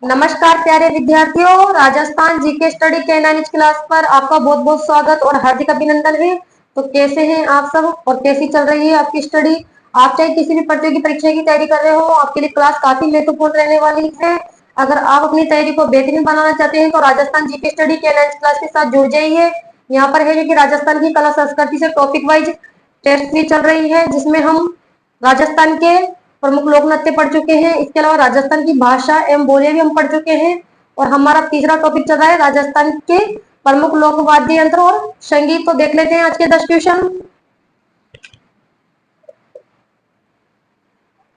नमस्कार प्यारे विद्यार्थियों, राजस्थान जीके स्टडी के 9 क्लास पर आपका बहुत बहुत स्वागत और हार्दिक अभिनंदन है। तो कैसे हैं आप सब और कैसी चल रही है आपकी स्टडी? आप चाहे किसी भी प्रतियोगी परीक्षा की तैयारी कर रहे हो, आपके लिए क्लास काफी महत्वपूर्ण रहने वाली है। अगर आप अपनी तैयारी को बेहतरीन बनाना चाहते हैं तो राजस्थान जीके स्टडी के 9 क्लास के साथ जुड़ जाइए। यहाँ पर है कि राजस्थान की कला संस्कृति से टॉपिक वाइज टेस्ट भी चल रही है, जिसमें हम राजस्थान के प्रमुख लोक नृत्य पढ़ चुके हैं। इसके अलावा राजस्थान की भाषा एवं बोलियां भी हम पढ़ चुके हैं। और हमारा तीसरा टॉपिक चल रहा है राजस्थान के प्रमुख लोक वाद्य यंत्र और संगीत। तो देख लेते हैं आज के 10 क्वेश्चन।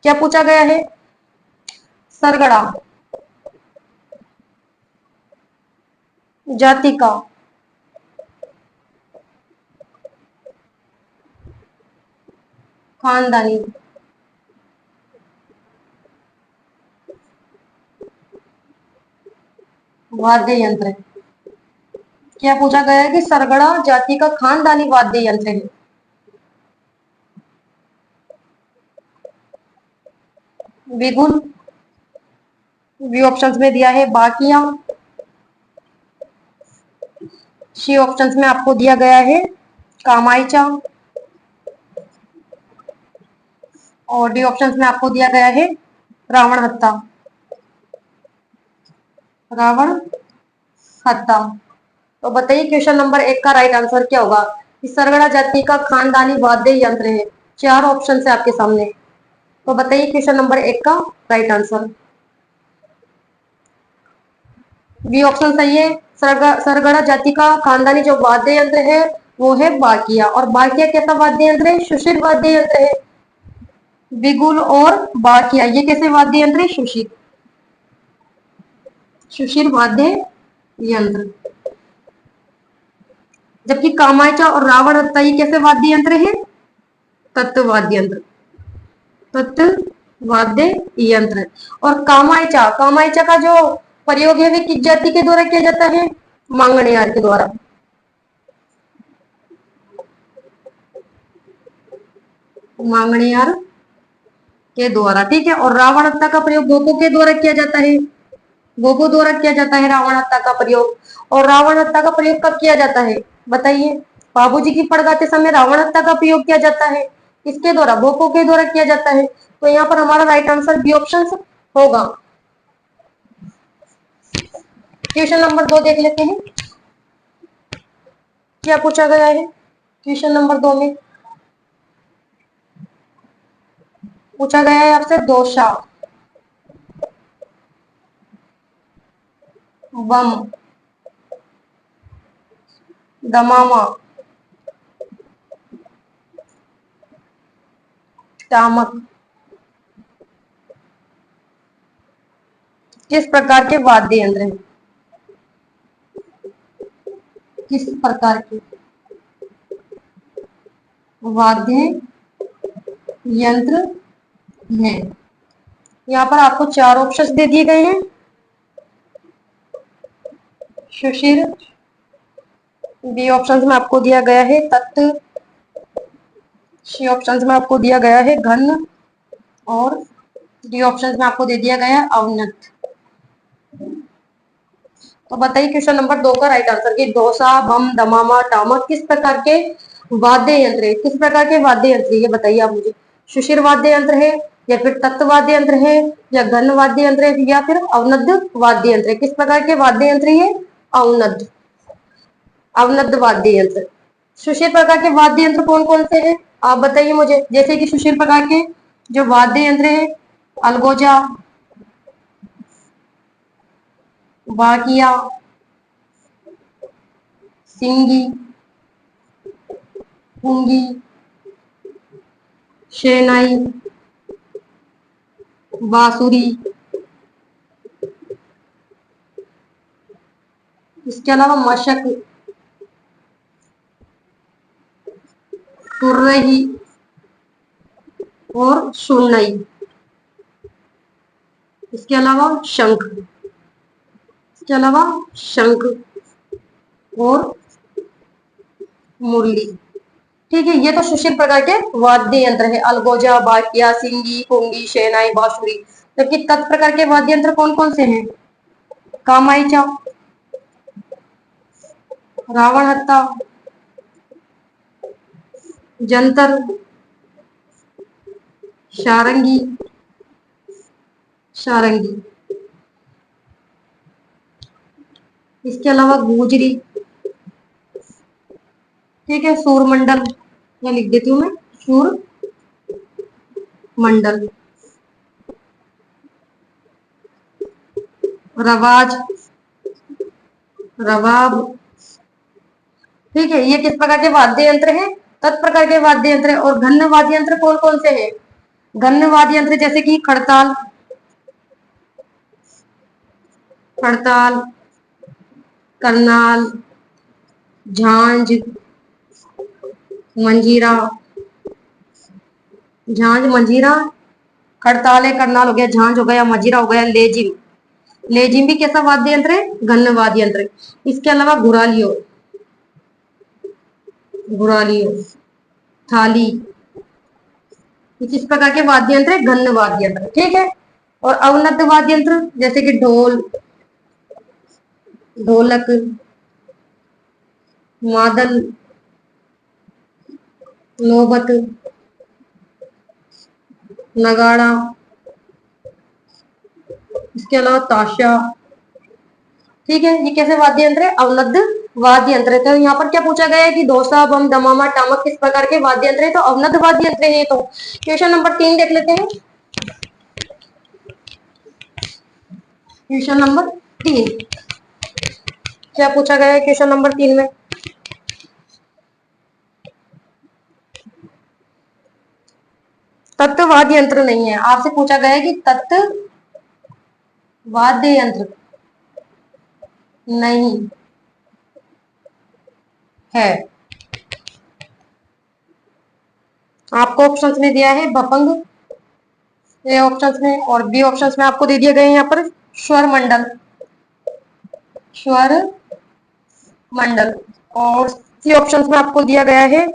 क्या पूछा गया है? सरगड़ा जाति का खानदानी वाद्य यंत्र है। क्या पूछा गया है कि सरगड़ा जाति का खानदानी वाद्य यंत्र है। बिगुल। बी ऑप्शंस में दिया है बाकिया। सी ऑप्शंस में आपको दिया गया है कामायचा। और डी ऑप्शंस में आपको दिया गया है रावण हत्ता। रावण हत्ता। तो बताइए क्वेश्चन नंबर 1 का राइट आंसर क्या होगा? इस सरगड़ा जाति का खानदानी वाद्य यंत्र है। 4 ऑप्शन है आपके सामने। तो बताइए क्वेश्चन नंबर 1 का राइट आंसर। बी ऑप्शन सही है। सरगड़ा जाति का खानदानी जो वाद्य यंत्र है वो है बाकिया। और बाकिया कैसा वाद्य यंत्र है? सुशील वाद्य यंत्र है। बिगुल और बाकिया ये कैसे वाद्य यंत्र है? सुशील वाद्य यंत्र। जबकि कामायचा और रावण हत्ता ये कैसे वाद्य यंत्र है? तत्व वाद्य यंत्र। तत्व वाद्य यंत्र। और कामायचा कामायचा का जो प्रयोग है वे किस जाति के द्वारा किया जाता है? मांगणियार के द्वारा। मांगणियार के द्वारा, ठीक है। और रावण हत्ता का प्रयोग गोपो के द्वारा किया जाता है। गोपो द्वारा किया जाता है रावण हत्ता का प्रयोग। और रावण हत्ता का प्रयोग कब किया जाता है बताइए? बाबूजी की फड़ गाते समय रावण हत्ता का प्रयोग किया जाता है। किसके द्वारा? गोपो के द्वारा किया जाता है। तो यहाँ पर हमारा राइट आंसर बी ऑप्शन होगा। क्वेश्चन नंबर 2 देख लेते हैं क्या पूछा गया है। क्वेश्चन नंबर 2 में पूछा गया है आपसे दोषा, बम, दमामा, टामक किस प्रकार के वाद्य यंत्र हैं? किस प्रकार के वाद्य यंत्र हैं? यहाँ पर आपको 4 ऑप्शन दे दिए गए हैं। सुशिर। बी ऑप्शन में आपको दिया गया है तत्व। सी ऑप्शन में आपको दिया गया है घन। और डी ऑप्शन में आपको दे दिया गया है अवनत। तो बताइए क्वेश्चन नंबर 2 का राइट आंसर कि डोसा, बम, दमामा, टामक किस प्रकार के वाद्य यंत्र है? किस प्रकार के वाद्य यंत्र ये बताइए आप मुझे। सुशिर वाद्य यंत्र है या फिर तत्व वाद्य यंत्र है या घन वाद्य यंत्र है या फिर अवनद वाद्य यंत्र है? किस प्रकार के वाद्य यंत्र है? अवनद। अवनद वाद्य यंत्र। सुशील प्रकार के वाद्य यंत्र कौन कौन से हैं आप बताइए मुझे। जैसे कि सुशील प्रकार के जो वाद्य यंत्र है अलगोजा, बाकिया, सिंगी, पुंगी, शहनाई, बांसुरी। इसके अलावा मशक, तुर्रही और सुनई। इसके अलावा शंख। इसके अलावा शंख और मुरली। ठीक है, ये तो सुशील प्रकार के वाद्य यंत्र है अलगोजा, बाकिया, सिंगी, पुंगी, शहनाई, बांसुरी। जबकि तत् प्रकार के वाद्य यंत्र कौन कौन से हैं? कामायचा, रावण हत्ता, जंतर, शारंगी, सारंगी। इसके अलावा गुजरी, ठीक है, सूरमंडल, या लिख देती हूं मैं सूर मंडल, रवाज, रवाब, ठीक है। ये किस प्रकार के वाद्य यंत्र हैं? तत्प्रकार के वाद्य यंत्र। और घन वाद्य यंत्र कौन कौन से हैं? घन वाद्य यंत्र जैसे कि खड़ताल, खड़ताल, करनाल, झांझ, मंजीरा, झांझ, मंजीरा, खड़ताल है, करनाल हो गया, झांझ हो गया, मंजीरा हो गया, लेजिम। लेजिम भी कैसा वाद्य यंत्र है? घन वाद्य यंत्र। इसके अलावा घुरालियो, घुरालियो, थाली, इस प्रकार के वाद्य यंत्र है घन वाद्य यंत्र, ठीक है। और अवनद वाद्य यंत्र जैसे कि ढोल, ढोलक, मादल, नौबत, नगाड़ा, इसके अलावा ताशा, ठीक है। ये कैसे वाद्य यंत्र है? अवनद वाद्य यंत्र है। तो यहाँ पर क्या पूछा गया है कि दोसा, बम, दमामा, टामक किस प्रकार के वाद्य यंत्र है? तो अवनद वाद्य यंत्र है। तो क्वेश्चन नंबर 3 देख लेते हैं। क्वेश्चन नंबर 3 क्या पूछा गया है? क्वेश्चन नंबर 3 में तत्व वाद्य यंत्र नहीं है। आपसे पूछा गया है कि तत्व वाद्य यंत्र नहीं है। आपको ऑप्शंस में दिया है बपंग, ए ऑप्शंस में, और बी ऑप्शंस में आपको दे दिए गए हैं यहाँ पर स्वर मंडल, स्वर मंडल। और सी ऑप्शंस में आपको दिया गया है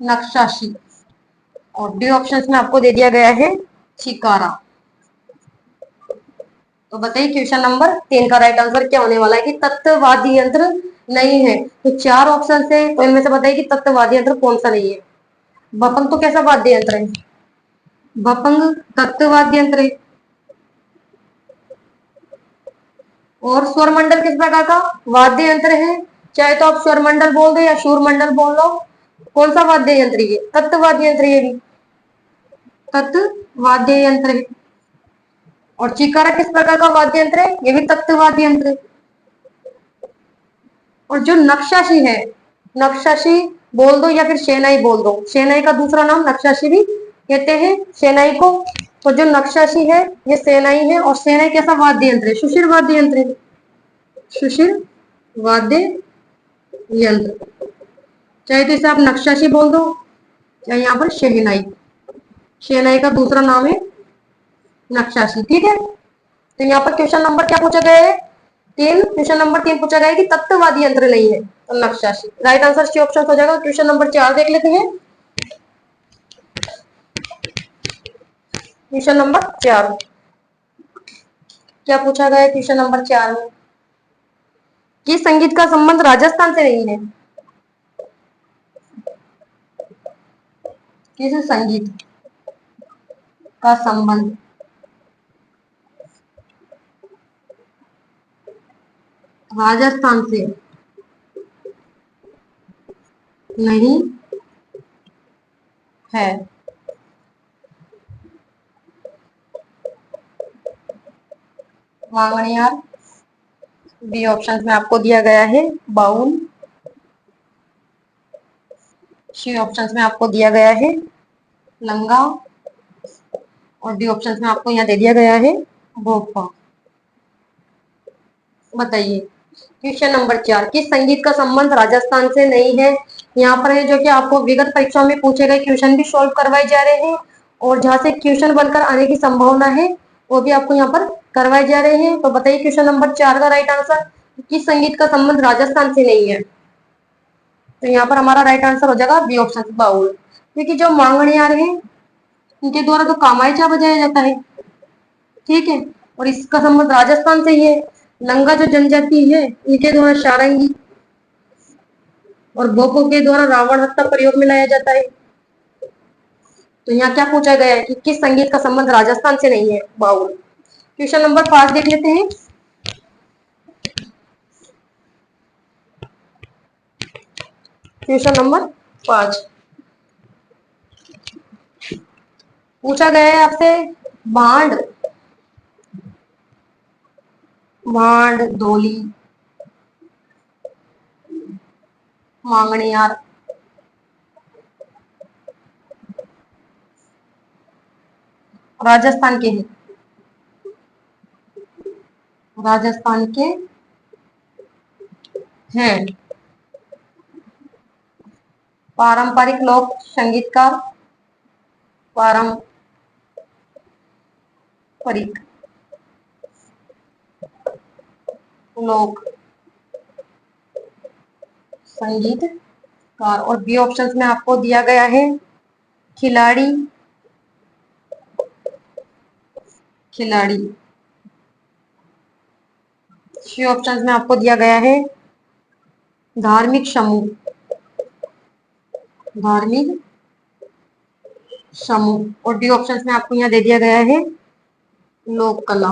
नक्शाशी, और डी ऑप्शंस में आपको दे दिया गया है छिकारा। तो बताइए क्वेश्चन नंबर 3 का राइट आंसर क्या होने वाला है कि तत्ववादी यंत्र नहीं है। तो 4 ऑप्शन है, तो इनमें से बताइए कि तत्ववादी यंत्र कौन सा नहीं है। बपंग तो कैसा वाद्य यंत्र है? बपंग तत्ववाद्य यंत्र है। और स्वरमंडल किस प्रकार का वाद्य यंत्र है? चाहे तो आप स्वरमंडल बोल दो या शूरमंडल बोल लो, कौन सा वाद्य यंत्र है? तत्ववाद्य यंत्र है, भी तत्ववाद्य यंत्र है। और चिकारा किस प्रकार का वाद्य यंत्र है? ये भी तत्ववाद्य यंत्र है। और जो नक्शाशी है, नक्शाशी बोल दो या फिर शेनाई बोल दो, शेनाई का दूसरा नाम नक्शाशी भी कहते हैं शेनाई को। तो जो नक्शाशी है ये सेनाई है। और सेनाई कैसा वाद्य यंत्र है? सुशिर वाद्य यंत्र है, सुशिर वाद्य यंत्र। चाहे तो इसे आप नक्शाशी बोल दो, चाहे यहाँ पर शहनाई, शहनाई का दूसरा नाम है नक्शाशी, ठीक है। तो यहाँ पर क्वेश्चन नंबर क्या पूछा गया है? 3। क्वेश्चन नंबर 3 पूछा गया है कि तत्ववादी यंत्र नहीं है तो नक्शाशी। राइट आंसर सी ऑप्शन हो जाएगा। क्वेश्चन नंबर 4 देख लेते हैं। क्वेश्चन नंबर 4 क्या पूछा गया है? क्वेश्चन नंबर 4 में कि संगीत का संबंध राजस्थान से नहीं है। किस संगीत का संबंध राजस्थान से नहीं है? वांगणियार, बी ऑप्शन में आपको दिया गया है बाउल, सी ऑप्शन में आपको दिया गया है लंगा, और डी ऑप्शन में आपको यहाँ दे दिया गया है भोपा। बताइए क्वेश्चन नंबर 4 किस संगीत का संबंध राजस्थान से नहीं है। यहाँ पर है जो कि आपको विगत परीक्षा में पूछे गए क्वेश्चन भी सॉल्व करवाए जा रहे हैं, और जहां से क्वेश्चन बनकर आने की संभावना है वो भी आपको यहाँ पर करवाए जा रहे हैं। तो बताइए क्वेश्चन नंबर 4 का राइट आंसर किस संगीत का संबंध राजस्थान से नहीं है। तो यहाँ पर हमारा राइट आंसर हो जाएगा बी ऑप्शन बाउल, क्योंकि जो मांगणियार है इनके द्वारा तो कामायचा बजाया जाता है। ठीक है, और इसका संबंध राजस्थान से ही है। लंगा जो जनजाति है इनके द्वारा सारंगी, और भोपो के द्वारा रावण हत्था प्रयोग में लाया जाता है। तो यहाँ क्या पूछा गया है कि किस संगीत का संबंध राजस्थान से नहीं है? बाउल। क्वेश्चन नंबर 5 देख लेते हैं। क्वेश्चन नंबर 5 पूछा गया है आपसे, भांड, भांड, ढोली, मांगणियार, राजस्थान के हैं। राजस्थान के हैं पारंपरिक लोक संगीतकार, पारंपरिक लोक संगीतकार। और बी ऑप्शंस में आपको दिया गया है खिलाड़ी, खिलाड़ी। सी ऑप्शंस में आपको दिया गया है धार्मिक समूह, धार्मिक समूह। और डी ऑप्शंस में आपको यहाँ दे दिया गया है लोक कला।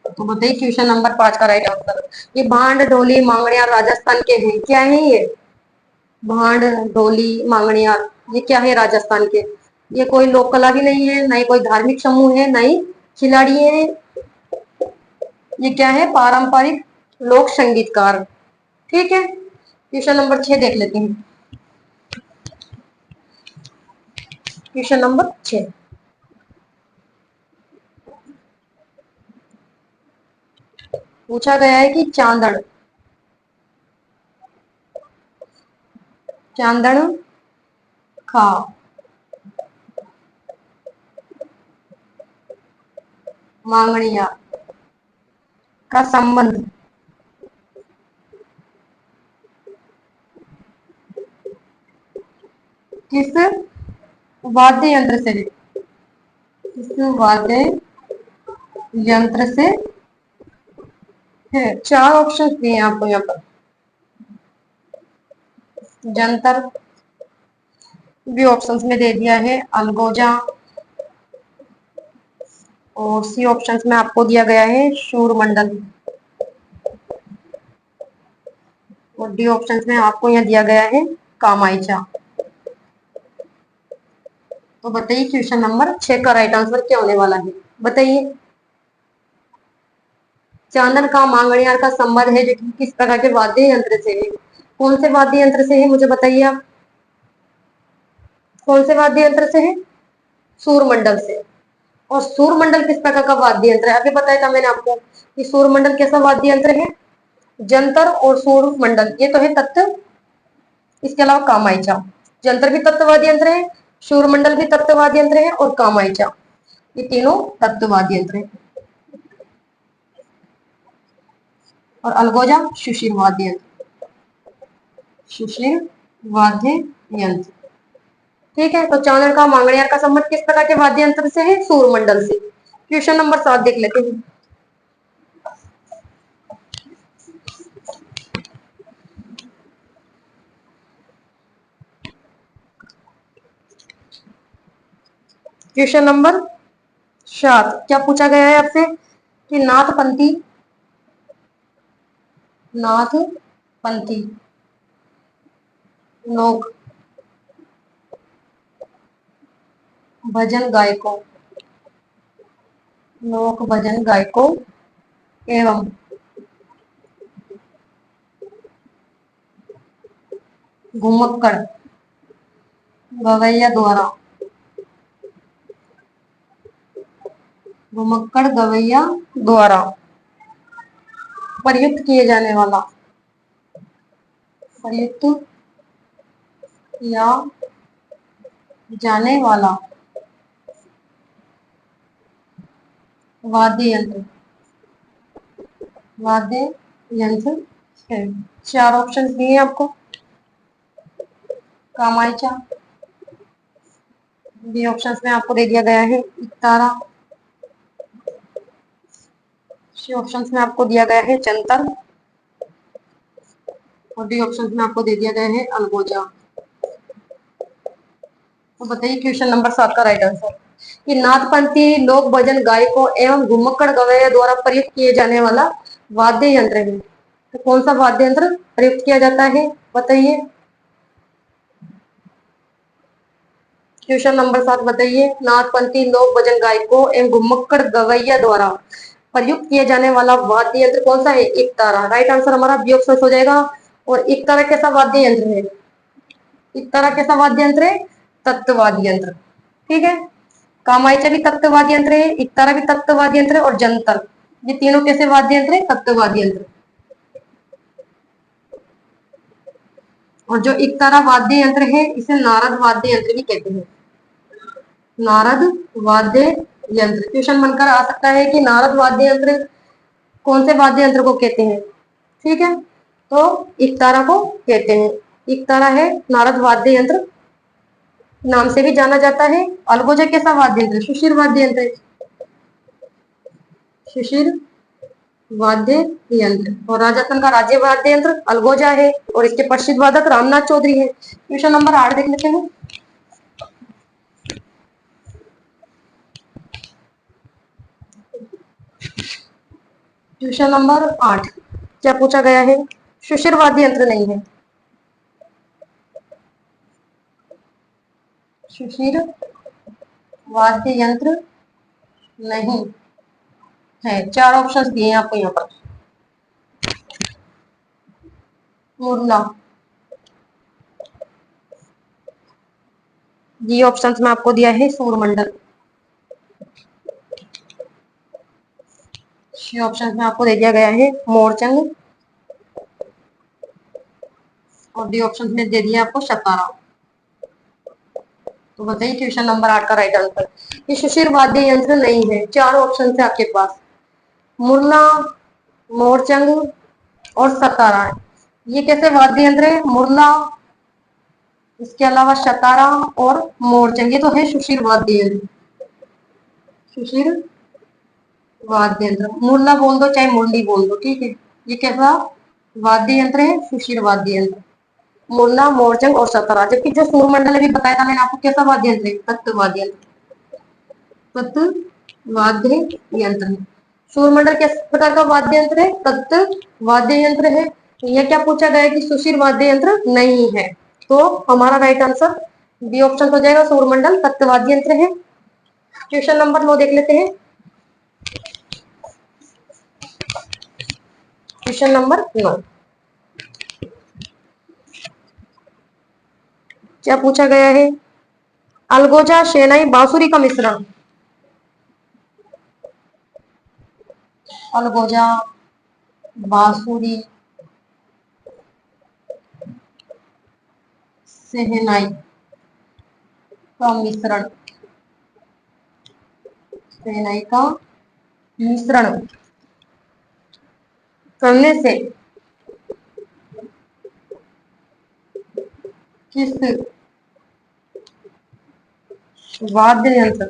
तो बताइए क्वेश्चन नंबर 5 का राइट आंसर। ये भांड, ढोली, मांगणियार राजस्थान के हैं। क्या है ये? भांड, ढोली, मांगणियार, ये क्या है? राजस्थान के। ये कोई लोक कला भी नहीं है, ना ही कोई धार्मिक समूह है, ना ही खिलाड़ी है। ये क्या है? पारंपरिक लोक संगीतकार। ठीक है, क्वेश्चन नंबर 6 देख लेते हैं। क्वेश्चन नंबर 6 पूछा गया है कि चांदन, चांदन खा मांगणिया का संबंध किस वाद्य यंत्र से है? किस वाद्य यंत्र से है? 4 ऑप्शन दिए हैं आपको यहाँ पर। जंतर, बी ऑप्शंस में दे दिया है अलगोजा, और सी ऑप्शंस में आपको दिया गया है शूरमंडल, और डी ऑप्शंस में आपको यहाँ दिया गया है कामायचा। तो बताइए क्वेश्चन नंबर 6 का राइट आंसर क्या होने वाला है? बताइए। चांदन का मांगणियार का संबंध है जो कि किस तरह के वाद्य यंत्र से है? कौन से वाद्य यंत्र से है मुझे बताइए आप। कौन से वाद्य यंत्र से है? सूरमंडल से। और सूरमंडल किस प्रकार का वाद्य यंत्र है? अभी बताया था मैंने आपको कि सूरमंडल कैसा वाद्य यंत्र है। जंतर और सूरमंडल ये तो है तत्व, इसके अलावा कामायचा। जंतर भी तत्ववाद्य यंत्र है, सूरमंडल भी तत्ववाद्य यंत्र है, और कामायचा, ये तीनों तत्ववाद्य यंत्र है। और अलगोजा सुशील वाद्य यंत्र, सुशील वाद्य यंत्र। ठीक है, तो चांदन का मांगणियार का संबंध किस प्रकार के वाद्य यंत्र से है? सूरमंडल से। क्वेश्चन नंबर 7 देख लेते हैं। क्वेश्चन नंबर 7 क्या पूछा गया है आपसे कि नाथपंथी, नाथपंथी लोक भजन गायकों, लोक भजन गायकों एवं घुमक्कड़ गवैया द्वारा, घुमक्कड़ गवैया द्वारा प्रयुक्त किए जाने वाला, प्रयुक्त किया जाने वाला वाद्य यंत्र, वाद्य यंत्र है। 4 ऑप्शन दिए आपको। कामायचा, बी ऑप्शन में आपको दे दिया गया है इकतारा। सी ऑप्शन में आपको दिया गया है जंतर। और डी ऑप्शन में आपको दे दिया गया है अलगोजा। तो बताइए क्वेश्चन नंबर 7 का राइट आंसर कि नाथपंथी लोक भजन गायकों एवं घुमक्कड़ गवैया द्वारा प्रयुक्त किए जाने वाला वाद्य यंत्र है। तो कौन सा वाद्य यंत्र प्रयुक्त किया जाता है बताइए। क्वेश्चन नंबर 7 बताइए नाथपंथी लोक भजन गायकों एवं घुमक्कड़ गवैया द्वारा प्रयुक्त किए जाने वाला वाद्य यंत्र कौन सा है। एकतारा। राइट आंसर हमारा बी ऑप्शन हो जाएगा। और एकतारा कैसा वाद्य यंत्र है। एकतारा कैसा वाद्य यंत्र है। तत्ववाद्य यंत्र। ठीक है। कामायचा भी तत्ववाद्य यंत्र है, एकतारा भी तत्ववाद्य यंत्र है और जंतर, ये तीनों कैसे वाद्य यंत्र है। तत्ववाद्य यंत्र। और जो एकतारा वाद्य यंत्र है इसे नारद वाद्य यंत्र भी कहते हैं। नारद वाद्य यंत्र क्वेश्चन बनकर आ सकता है कि नारद वाद्य यंत्र कौन से वाद्य यंत्र को कहते हैं। ठीक है। तो एकतारा को कहते हैं। एकतारा है नारद वाद्य यंत्र नाम से भी जाना जाता है। अलगोजा कैसा वाद्य यंत्र। शिशिर वाद्य यंत्र। शिशिर वाद्य यंत्र। और राजस्थान का राज्य वाद्य यंत्र अलगोजा है और इसके प्रसिद्ध वादक रामनाथ चौधरी है। क्वेश्चन नंबर 8 देख लेते हैं। क्वेश्चन नंबर 8 क्या पूछा गया है। शिशिर वाद्य यंत्र नहीं है। शिशिर वाद्य यंत्र नहीं है। 4 ऑप्शंस दिए हैं आपको यहाँ पर। मुरला। ये ऑप्शंस में आपको दिया है सूरमंडल। सी ऑप्शन में आपको दे दिया गया है मोरचंग। और डी ऑप्शन में दे दिया आपको शतारा। तो बताइए क्वेश्चन नंबर 8 का राइट आंसर। ये शिशिर वाद्य यंत्र नहीं है। 4 ऑप्शन है आपके पास। मुरला, मोरचंग और सतारा। ये कैसे वाद्य यंत्र है। मुरला, इसके अलावा शतारा और मोरचंग, ये तो है शिशिर वाद्य यंत्र। शिशिर वाद्य यंत्र। मुरला बोल दो चाहे मुरली बोल दो, ठीक है। ये कैसा वाद्य यंत्र है। शिशिर वाद्य यंत्र। मुरला, मोरचंग और सतारा। जबकि जो सूरमंडल अभी बताया था मैंने आपको कैसा वाद्य यंत्र है। तत्ववाद्य यंत्र। तत्व वाद्य यंत्र। सूरमंडल किस प्रकार का वाद्य यंत्र है। तत्व वाद्य यंत्र है। यह क्या पूछा गया है कि सुशीर वाद्य यंत्र नहीं है। तो हमारा राइट आंसर बी ऑप्शन हो जाएगा। सूरमंडल तत्व वाद्य यंत्र है। क्वेश्चन नंबर 9 देख लेते हैं। क्वेश्चन नंबर 9 क्या पूछा गया है। अलगोजा शहनाई बांसुरी का मिश्रण। अलगोजा बांसुरी शहनाई का मिश्रण। शहनाई का मिश्रण करने से किस वाद्य यंत्र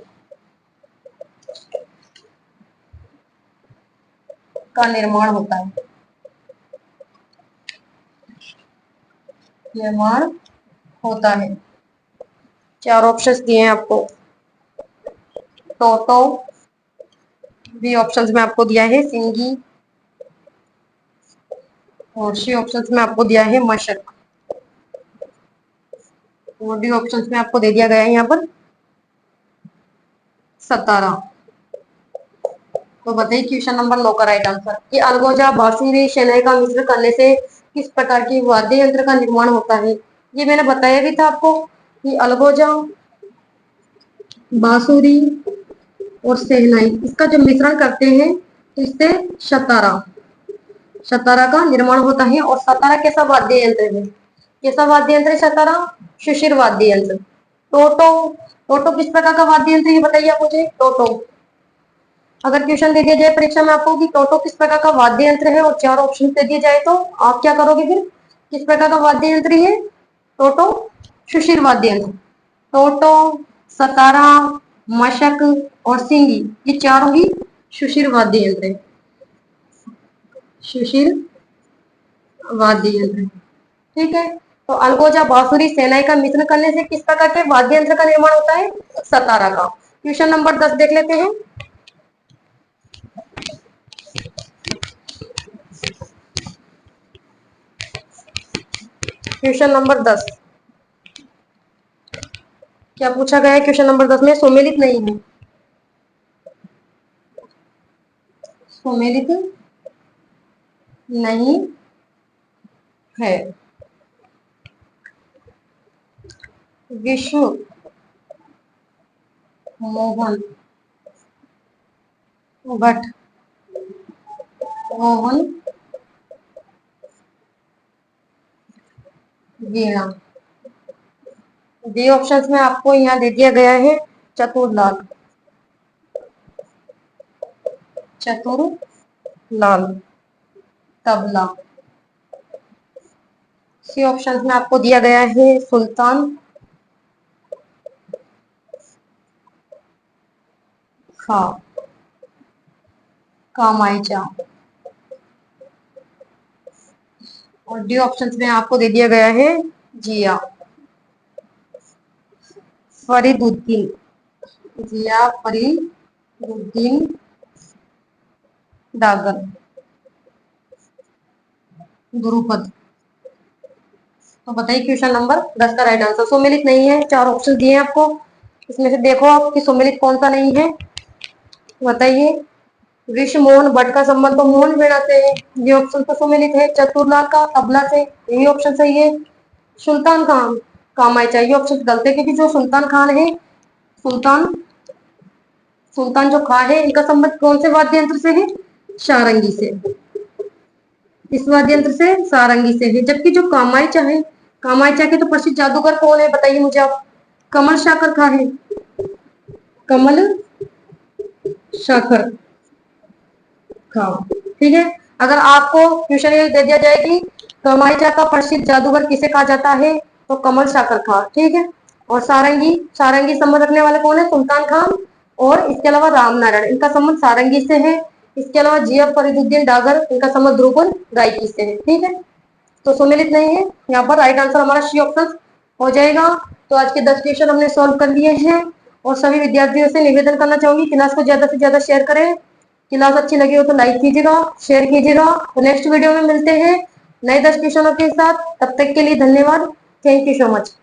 का निर्माण होता है। निर्माण होता है। 4 ऑप्शंस दिए हैं आपको। टोटो। बी ऑप्शंस में आपको दिया है सिंगी। और सी ऑप्शंस में आपको दिया है मशक। और डी ऑप्शंस में आपको दे दिया गया है यहाँ पर सतारा। तो बताइए क्वेश्चन नंबर 9 का राइट आंसर कि अलगोजा बांसुरी शहनाई का मिश्रण करने से किस प्रकार की वाद्य यंत्र का निर्माण होता है। ये मैंने बताया भी था आपको कि अलगोजा बांसुरी और शहनाई इसका जो मिश्रण करते हैं तो इससे शतारा शतारा का निर्माण होता है। और सतारा कैसा वाद्य यंत्र है। कैसा वाद्य यंत्र है सतारा। शिशिर वाद्य यंत्र। टोटो। टोटो किस प्रकार का वाद्य यंत्र है बताइए आप मुझे। टोटो अगर क्वेश्चन दे दिया जाए परीक्षा में आपको कि टोटो किस प्रकार का वाद्य यंत्र है और 4 ऑप्शन दे दिए जाए तो आप क्या करोगे फिर। किस प्रकार का वाद्य यंत्र है टोटो। शिशिर वाद्य यंत्र। टोटो सतारा, मशक और सिंगी, ये चारों ही सुशिर वाद्य यंत्र है। सुशिर वाद्य यंत्र, ठीक है। तो अलगोजा, बांसुरी, शहनाई का मिश्रण करने से किस प्रकार के वाद्य यंत्र का निर्माण होता है? सतारा का। क्वेश्चन नंबर 10 देख लेते हैं। क्वेश्चन नंबर 10 क्या पूछा गया है? क्वेश्चन नंबर 10 में सुमेलित नहीं है, सुमेलित नहीं है। विश्व मोहन भट्ट मोहन वीणा। डी ऑप्शन में आपको यहाँ दे दिया गया है चतुरलाल, चतुरलाल तबला। सी ऑप्शन में आपको दिया गया है सुल्तान खां कामायचा। और डी ऑप्शन में आपको दे दिया गया है जिया फरीदुद्दीन, जिया फरीदुद्दीन डागर, द्रुपद। तो बताइए क्वेश्चन नंबर 10 का राइट आंसर। सुमेलित नहीं है, चार ऑप्शन दिए हैं आपको, इसमें से देखो आप कि सुमेलित कौन सा नहीं है, बताइए। विश्व मोहन भट्ट का संबंध तो मोहन वीणा से है, ये ऑप्शन तो सुमेलित है। चतुरलाल का तबला से, यही ऑप्शन सही है। सुल्तान खान कामायचा, ये ऑप्शन गलत है, क्योंकि जो सुल्तान खान है, सुल्तान सुल्तान जो खां है, इनका संबंध कौन से वाद्य यंत्र से है? सारंगी से, इस वाद्य यंत्र से सारंगी से है। जबकि जो कामायचा है, कामायचा के तो प्रसिद्ध जादूगर कौन है, बताइए मुझे आप। कमल शाकर खां है, कमल शाकर खां, ठीक है। अगर आपको क्वेश्चन ये दे दिया जाए कि कामायचा का प्रसिद्ध जादूगर किसे कहा जाता है, तो कमल शाकर खां, ठीक है। और सारंगी, सारंगी संबंध रखने वाले कौन है? सुल्तान खान। और इसके अलावा राम नारायण, इनका संबंध सारंगी से है। इसके अलावा जिया फरीदुद्दीन डागर, इनका संबंध ध्रुपद गायकी से है, ठीक है। तो सुमेलित नहीं है, यहाँ पर राइट आंसर हमारा सी ऑप्शन हो जाएगा। तो आज के 10 क्वेश्चन हमने सॉल्व कर लिए हैं। और सभी विद्यार्थियों से निवेदन करना चाहूंगी, क्लास को ज्यादा से ज्यादा शेयर करें। क्लास अच्छी लगी हो तो लाइक कीजिएगा, शेयर कीजिएगा। तो नेक्स्ट वीडियो में मिलते हैं नए 10 क्वेश्चनों के साथ। तब तक के लिए धन्यवाद। Thank you so much.